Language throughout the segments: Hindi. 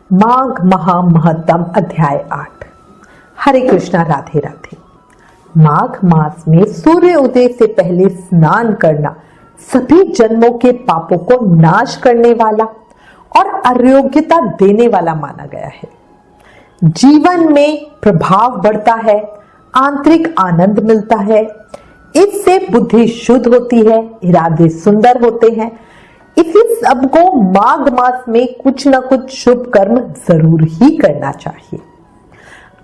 माघ महामहत्तम अध्याय 8। हरे कृष्णा, राधे राधे। माघ मास में सूर्य उदय से पहले स्नान करना सभी जन्मों के पापों को नाश करने वाला और आरोग्यता देने वाला माना गया है। जीवन में प्रभाव बढ़ता है, आंतरिक आनंद मिलता है, इससे बुद्धि शुद्ध होती है, इरादे सुंदर होते हैं। इसी सबको माघ मास में कुछ न कुछ शुभ कर्म जरूर ही करना चाहिए।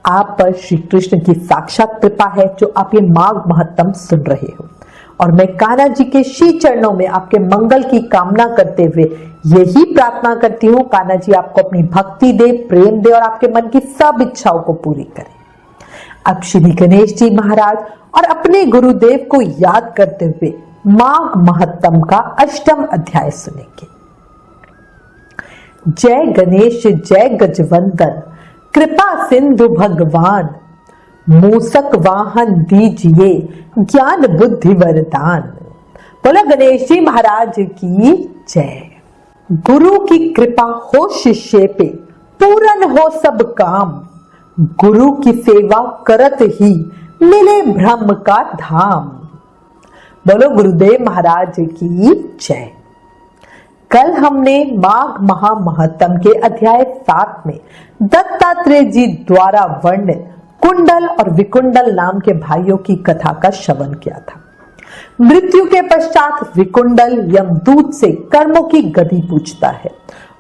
आप पर श्री कृष्ण की साक्षात कृपा है जो आप ये माघ महत्तम सुन रहे हो, और मैं कान्हा जी के श्री चरणों में आपके मंगल की कामना करते हुए यही प्रार्थना करती हूँ, कान्हा जी आपको अपनी भक्ति दे, प्रेम दे और आपके मन की सब इच्छाओं को पूरी करे। अब श्री गणेश जी महाराज और अपने गुरुदेव को याद करते हुए माघ महत्तम का 8वां अध्याय सुनेंगे। जय गणेश, जय गजवंदन, कृपा सिंधु भगवान, मूसक वाहन दीजिए, ज्ञान बुद्धि वरदान। बोलो गणेश जी महाराज की जय। गुरु की कृपा हो शिष्य पे, पूर्ण हो सब काम, गुरु की सेवा करत ही मिले ब्रह्म का धाम। बोलो गुरुदेव महाराज की जय। कल हमने माघ महामहत्तम के अध्याय 7 में दत्तात्रेय जी द्वारा वर्णित कुंडल और विकुंडल नाम के भाइयों की कथा का श्रवण किया था। मृत्यु के पश्चात विकुंडल यमदूत से कर्मों की गति पूछता है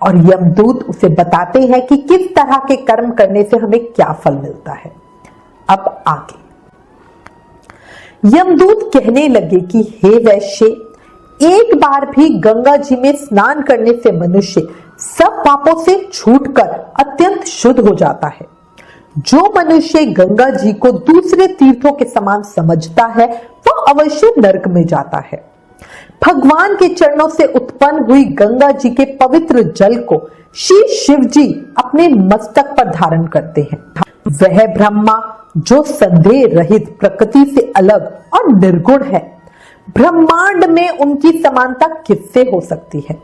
और यमदूत उसे बताते हैं कि किस तरह के कर्म करने से हमें क्या फल मिलता है। अब आगे यमदूत कहने लगे कि हे वैश्य, एक बार भी गंगा जी में स्नान करने से मनुष्य सब पापों से छूटकर अत्यंत शुद्ध हो जाता है। जो मनुष्य गंगा जी को दूसरे तीर्थों के समान समझता है वह अवश्य नरक में जाता है। भगवान के चरणों से उत्पन्न हुई गंगा जी के पवित्र जल को श्री शिव जी अपने मस्तक पर धारण करते हैं। वह ब्रह्मा जो संदेह रहित, प्रकृति से अलग और निर्गुण है, ब्रह्मांड में उनकी समानता किससे हो सकती है।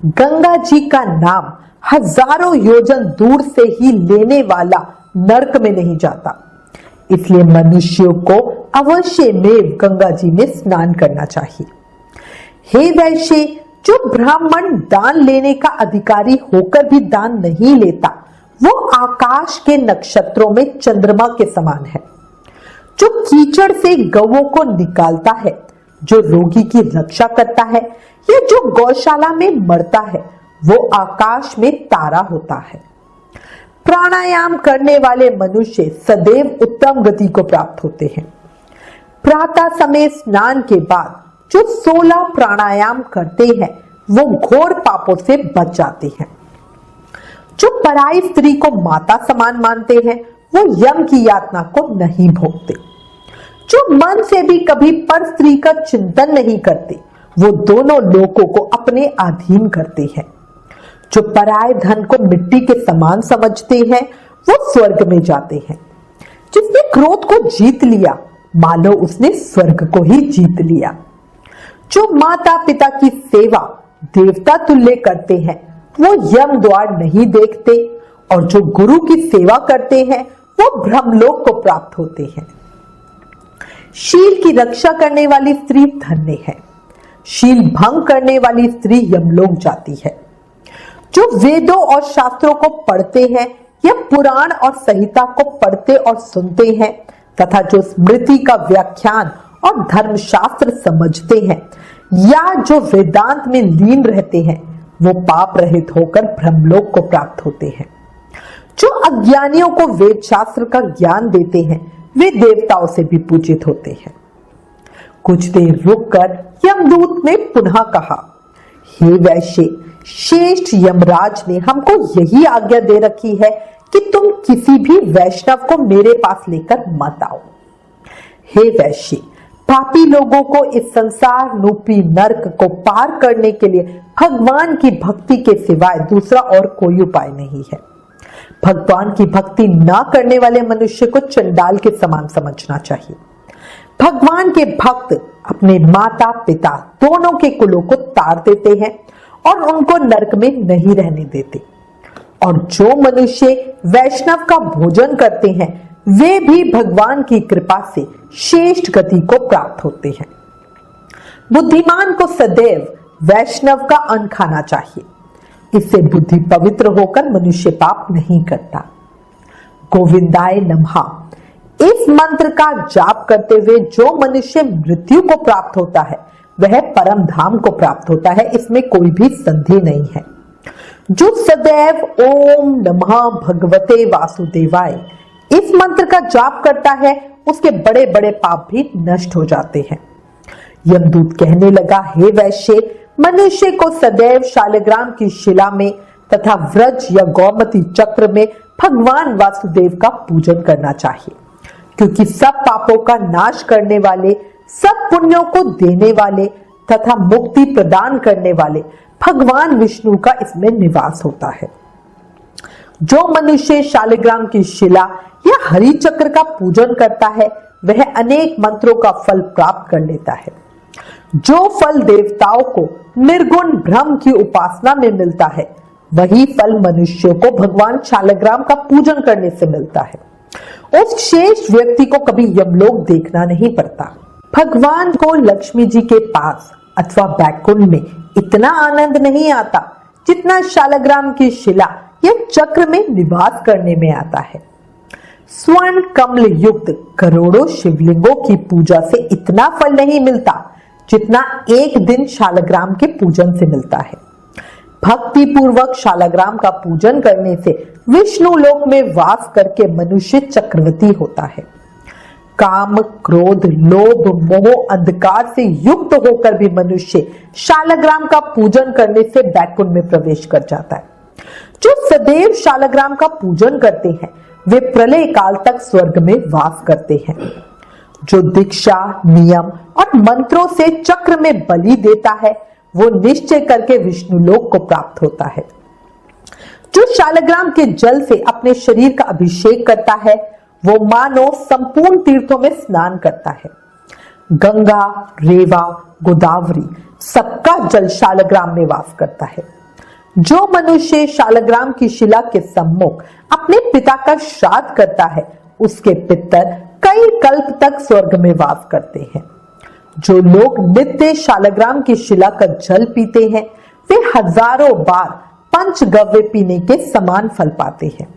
गंगा जी का नाम हजारों योजन दूर से ही लेने वाला नरक में नहीं जाता, इसलिए मनुष्यों को अवश्य में गंगा जी में स्नान करना चाहिए। हे वैश्य, जो ब्राह्मण दान लेने का अधिकारी होकर भी दान नहीं लेता वो आकाश के नक्षत्रों में चंद्रमा के समान है। जो कीचड़ से गौओं को निकालता है, जो रोगी की रक्षा करता है या जो गौशाला में मरता है वो आकाश में तारा होता है। प्राणायाम करने वाले मनुष्य सदैव उत्तम गति को प्राप्त होते हैं। प्रातः समय स्नान के बाद जो 16 प्राणायाम करते हैं वो घोर पापों से बच जाते हैं। जो पराई स्त्री को माता समान मानते हैं वो यम की यातना को नहीं भोगते। जो मन से भी कभी पर स्त्री का चिंतन नहीं करते वो दोनों लोकों को अपने अधीन करते हैं। जो पराये धन को मिट्टी के समान समझते हैं वो स्वर्ग में जाते हैं। जिसने क्रोध को जीत लिया मानो उसने स्वर्ग को ही जीत लिया। जो माता पिता की सेवा देवता तुल्य करते हैं वो यम द्वार नहीं देखते, और जो गुरु की सेवा करते हैं वो ब्रह्मलोक को प्राप्त होते हैं। शील की रक्षा करने वाली स्त्री धन्य है, शील भंग करने वाली स्त्री यमलोक जाती है। जो वेदों और शास्त्रों को पढ़ते हैं या पुराण और संहिता को पढ़ते और सुनते हैं तथा जो स्मृति का व्याख्यान और धर्मशास्त्र समझते हैं या जो वेदांत में लीन रहते हैं वो पाप रहित होकर ब्रह्मलोक को प्राप्त होते हैं। जो अज्ञानियों को वेद शास्त्र का ज्ञान देते हैं वे देवताओं से भी पूजित होते हैं। कुछ देर रुककर यमदूत ने पुनः कहा, हे वैश्य, श्रेष्ठ यमराज ने हमको यही आज्ञा दे रखी है कि तुम किसी भी वैष्णव को मेरे पास लेकर मत आओ। हे वैश्य, पापी लोगों को इस संसार रूपी नरक को पार करने के लिए भगवान की भक्ति के सिवाय दूसरा और कोई उपाय नहीं है। भगवान की भक्ति ना करने वाले मनुष्य को चंडाल के समान समझना चाहिए। भगवान के भक्त अपने माता पिता दोनों के कुलों को तार देते हैं और उनको नरक में नहीं रहने देते। और जो मनुष्य वैष्णव का भोजन करते हैं वे भी भगवान की कृपा से श्रेष्ठ गति को प्राप्त होते हैं। बुद्धिमान को सदैव वैष्णव का अन्न खाना चाहिए, इससे बुद्धि पवित्र होकर मनुष्य पाप नहीं करता। गोविंदाय नमः इस मंत्र का जाप करते हुए जो मनुष्य मृत्यु को प्राप्त होता है वह परम धाम को प्राप्त होता है, इसमें कोई भी संदेह नहीं है। जो सदैव ओम नमः भगवते वासुदेवाय इस मंत्र का जाप करता है उसके बड़े बड़े पाप भी नष्ट हो जाते हैं। यमदूत कहने लगा, हे वैश्य, मनुष्य को सदैव शालिग्राम की शिला में तथा व्रज या गौमती चक्र में भगवान वासुदेव का पूजन करना चाहिए, क्योंकि सब पापों का नाश करने वाले, सब पुण्यों को देने वाले तथा मुक्ति प्रदान करने वाले भगवान विष्णु का इसमें निवास होता है। जो मनुष्य शालिग्राम की शिला या हरि चक्र का पूजन करता है वह अनेक मंत्रों का फल प्राप्त कर लेता है। जो फल देवताओं को निर्गुण ब्रह्म की उपासना में मिलता है वही फल मनुष्यों को भगवान शालिग्राम का पूजन करने से मिलता है। उस शेष व्यक्ति को कभी यमलोक देखना नहीं पड़ता। भगवान को लक्ष्मी जी के पास अथवा बैकुंठ में इतना आनंद नहीं आता जितना शालिग्राम की शिला या चक्र में निवास करने में आता है। स्वर्ण कमल युक्त करोड़ों शिवलिंगों की पूजा से इतना फल नहीं मिलता जितना एक दिन शालिग्राम के पूजन से मिलता है। भक्ति पूर्वक शालिग्राम का पूजन करने से विष्णु लोक में वास करके मनुष्य चक्रवर्ती होता है। काम, क्रोध, लोभ, मोह, अंधकार से युक्त होकर भी मनुष्य शालिग्राम का पूजन करने से बैकुंठ में प्रवेश कर जाता है। जो सदैव शालिग्राम का पूजन करते हैं वे प्रलय काल तक स्वर्ग में वास करते हैं। जो दीक्षा, नियम और मंत्रों से चक्र में बलि देता है वो निश्चय करके विष्णु लोक को प्राप्त होता है। जो शालिग्राम के जल से अपने शरीर का अभिषेक करता है वो मानो संपूर्ण तीर्थों में स्नान करता है। गंगा, रेवा, गोदावरी सबका जल शालिग्राम में वास करता है। जो मनुष्य शालिग्राम की शिला के सम्मुख अपने पिता का श्राद्ध करता है उसके पितर कई कल्प तक स्वर्ग में वास करते हैं। जो लोग नित्य शालिग्राम की शिला का जल पीते हैं वे हजारों बार पंचगव्य पीने के समान फल पाते हैं।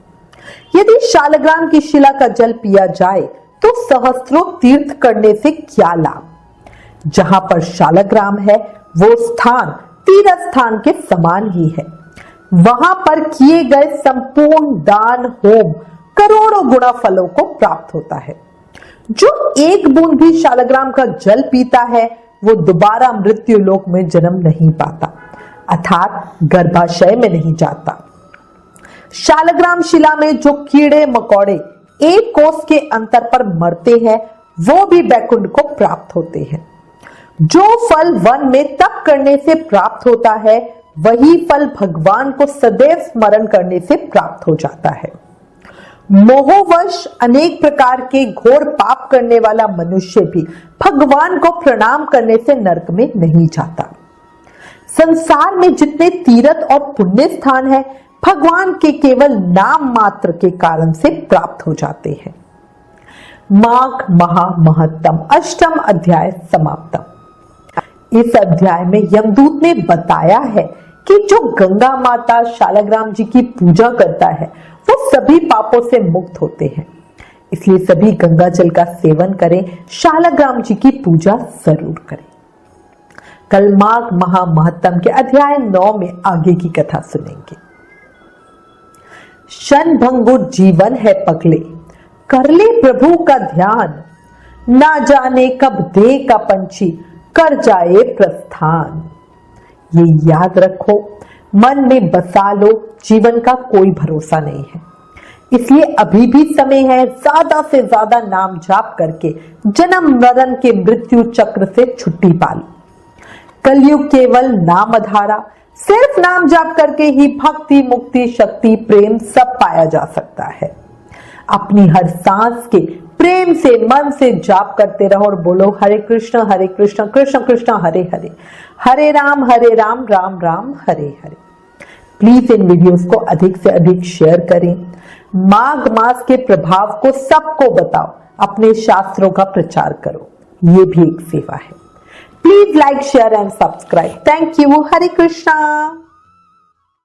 यदि शालिग्राम की शिला का जल पिया जाए तो सहस्त्रों तीर्थ करने से क्या लाभ। जहां पर शालिग्राम है वो स्थान तीर्थ स्थान के समान ही है। वहां पर किए गए संपूर्ण दान, होम करोड़ों गुणा फलों को प्राप्त होता है। जो एक बूंद भी शालिग्राम का जल पीता है वो दोबारा मृत्यु लोक में जन्म नहीं पाता, अर्थात गर्भाशय में नहीं जाता। शालिग्राम शिला में जो कीड़े मकोड़े एक कोस के अंतर पर मरते हैं वो भी बैकुंठ को प्राप्त होते हैं। जो फल वन में तप करने से प्राप्त होता है वही फल भगवान को सदैव स्मरण करने से प्राप्त हो जाता है। मोहवश अनेक प्रकार के घोर पाप करने वाला मनुष्य भी भगवान को प्रणाम करने से नरक में नहीं जाता। संसार में जितने तीर्थ और पुण्य स्थान है भगवान के केवल नाम मात्र के कारण से प्राप्त हो जाते हैं। माघ महा महत्तम अष्टम अध्याय समाप्तम। इस अध्याय में यमदूत ने बताया है कि जो गंगा माता शालिग्राम जी की पूजा करता है वो सभी पापों से मुक्त होते हैं, इसलिए सभी गंगा जल का सेवन करें, शालिग्राम जी की पूजा जरूर करें। कल माघ महा महत्तम के अध्याय 9 में आगे की कथा सुनेंगे। क्षणभंगुर जीवन है पगले, कर ले प्रभु का ध्यान, ना जाने कब दे का पंछी कर जाए प्रस्थान। ये याद रखो, मन में बसा लो, जीवन का कोई भरोसा नहीं है, इसलिए अभी भी समय है ज्यादा से ज्यादा नाम जाप करके जन्म मरण के मृत्यु चक्र से छुट्टी पा लो। कलयुग केवल नाम आधारा, सिर्फ नाम जाप करके ही भक्ति, मुक्ति, शक्ति, प्रेम सब पाया जा सकता है। अपनी हर सांस के प्रेम से मन से जाप करते रहो और बोलो हरे कृष्ण कृष्ण कृष्ण हरे हरे, हरे Ram Ram Ram Hare Hare. Please in videos को अधिक से अधिक शेयर करें। माघ मास के प्रभाव को सबको बताओ, अपने शास्त्रों का प्रचार करो, ये भी एक सेवा है। Please like, share and subscribe. Thank you. Hare Krishna.